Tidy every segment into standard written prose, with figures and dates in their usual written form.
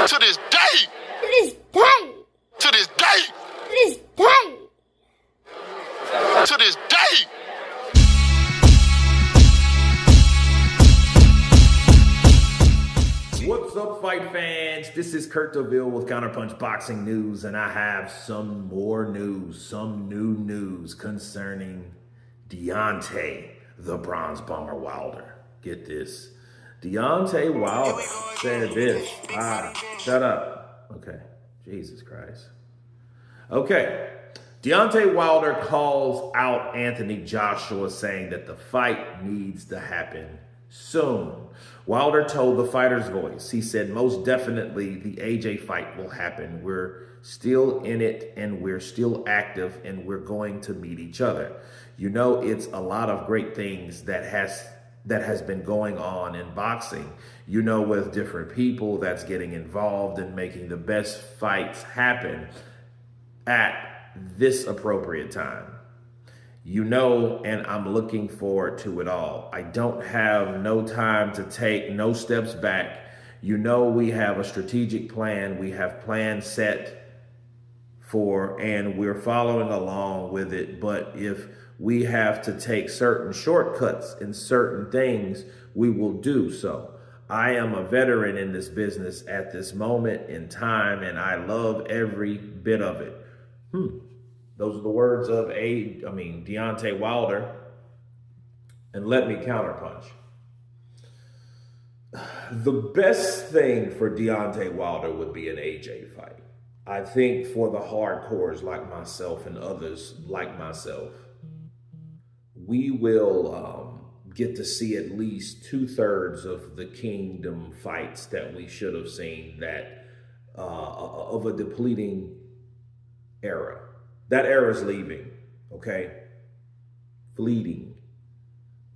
To this day. To this day. To this day. To this day. To this day. What's up, fight fans? This is Kurt DeVille with Counterpunch Boxing News, and I have some more news, some new news concerning Deontay the Bronze Bomber Wilder. Get this. Deontay Wilder said this. Shut up. Okay. Jesus Christ. Okay. Deontay Wilder calls out Anthony Joshua, saying that the fight needs to happen soon. Wilder told the Fighter's Voice, he said, most definitely the AJ fight will happen. We're still in it and we're still active and we're going to meet each other. You know, it's a lot of great things that has been going on in boxing, you know, with different people that's getting involved in making the best fights happen at this appropriate time. You know, and I'm looking forward to it all. I don't have no time to take no steps back. You know, we have a strategic plan. We have plans set for, and we're following along with it. But if we have to take certain shortcuts in certain things, we will do so. I am a veteran in this business at this moment in time, and I love every bit of it. Those are the words of Deontay Wilder. And let me counterpunch. The best thing for Deontay Wilder would be an AJ fight. I think for the hardcores like myself and others like myself, we will get to see at least 2/3 of the Kingdom fights that we should have seen that of a depleting era. That era is leaving, okay? Fleeting.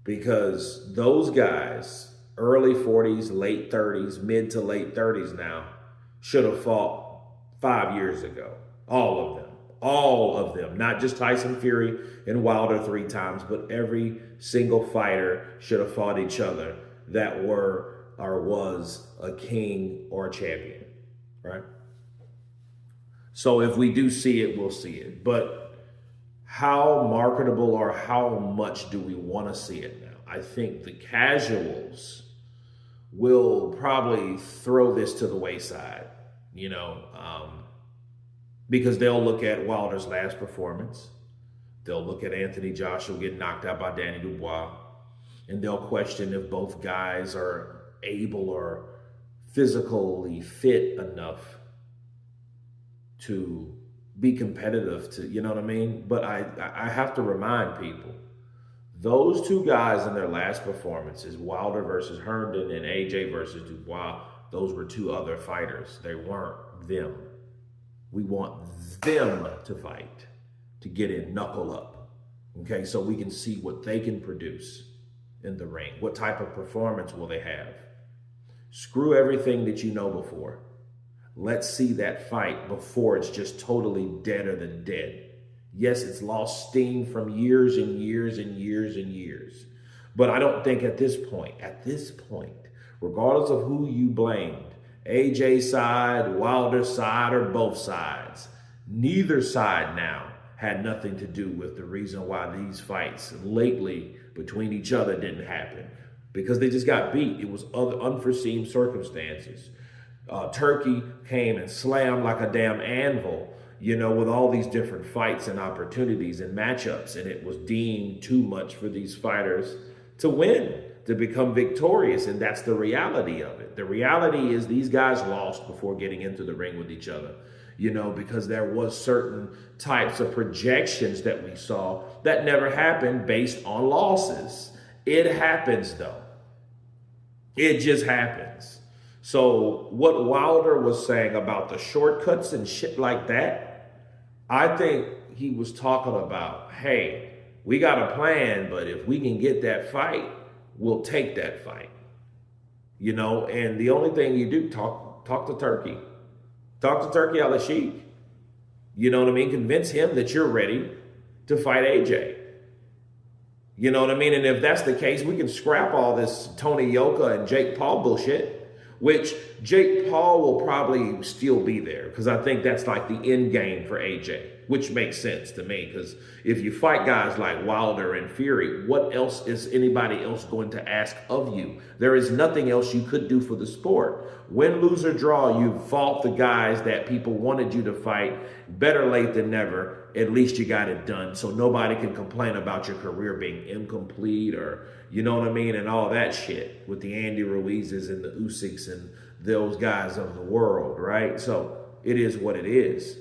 Because those guys, early 40s, late 30s, mid to late 30s now, should have fought 5 years ago. All of them. Not just Tyson Fury and Wilder 3 times, but every single fighter should have fought each other that were or was a king or a champion, right? So if we do see it, we'll see it. But how marketable or how much do we want to see it now? I think the casuals will probably throw this to the wayside, because they'll look at Wilder's last performance. They'll look at Anthony Joshua getting knocked out by Danny Dubois, and they'll question if both guys are able or physically fit enough to be competitive, to, you know what I mean? But I have to remind people, those two guys in their last performances, Wilder versus Herndon and AJ versus Dubois, those were two other fighters. They weren't them. We want them to fight, to get in, knuckle up, okay? So we can see what they can produce in the ring. What type of performance will they have? Screw everything that you know before. Let's see that fight before it's just totally deader than dead. Yes, it's lost steam from years and years and years and years. But I don't think at this point, regardless of who you blamed, AJ's side, Wilder's side, or both sides, neither side now had nothing to do with the reason why these fights lately between each other didn't happen. Because they just got beat. It was other unforeseen circumstances. Turkey came and slammed like a damn anvil, with all these different fights and opportunities and matchups. And it was deemed too much for these fighters to win, to become victorious. And that's the reality of it. The reality is these guys lost before getting into the ring with each other, because there was certain types of projections that we saw that never happened based on losses. It happens though. It just happens. So what Wilder was saying about the shortcuts and shit like that, I think he was talking about, hey, we got a plan, but if we can get that fight, we'll take that fight. And the only thing you do, talk to Turkey. Talk to Turkey Al-Sheikh. You know what I mean? Convince him that you're ready to fight AJ. You know what I mean? And if that's the case, we can scrap all this Tony Yoka and Jake Paul bullshit. which Jake Paul will probably still be there because I think that's like the end game for AJ, which makes sense to me because if you fight guys like Wilder and Fury, what else is anybody else going to ask of you? There is nothing else you could do for the sport. Win, lose, or draw, you fought the guys that people wanted you to fight. Better late than never. At least you got it done. So nobody can complain about your career being incomplete or, you know what I mean, and all that shit with the Andy Ruizes and the Usyks and those guys of the world, right? So it is what it is.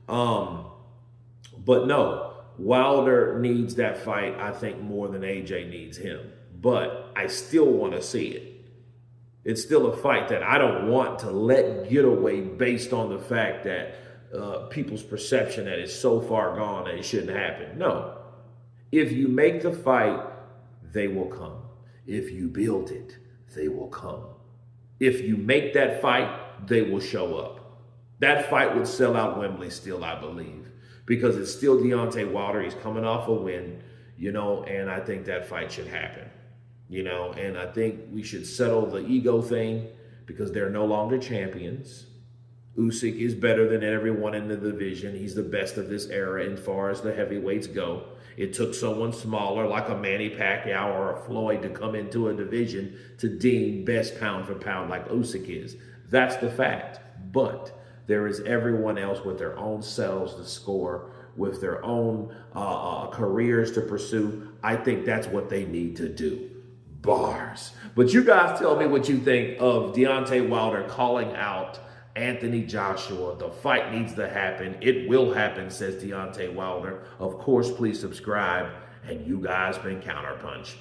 But no, Wilder needs that fight, I think, more than AJ needs him. But I still want to see it. It's still a fight that I don't want to let get away based on the fact that people's perception that it's so far gone that it shouldn't happen. No. If you make the fight, they will come. If you build it, they will come. If you make that fight, they will show up. That fight would sell out Wembley still, I believe, because it's still Deontay Wilder. He's coming off a win, you know, and I think that fight should happen, you know, and I think we should settle the ego thing because they're no longer champions. Usyk is better than everyone in the division. He's the best of this era as far as the heavyweights go. It took someone smaller like a Manny Pacquiao or a Floyd to come into a division to deem best pound for pound like Usyk is. That's the fact. But there is everyone else with their own selves to score, with their own careers to pursue. I think that's what they need to do. Bars. But you guys tell me what you think of Deontay Wilder calling out Anthony Joshua. The fight needs to happen. It will happen, says Deontay Wilder. Of course, please subscribe. And you guys been Counterpunch.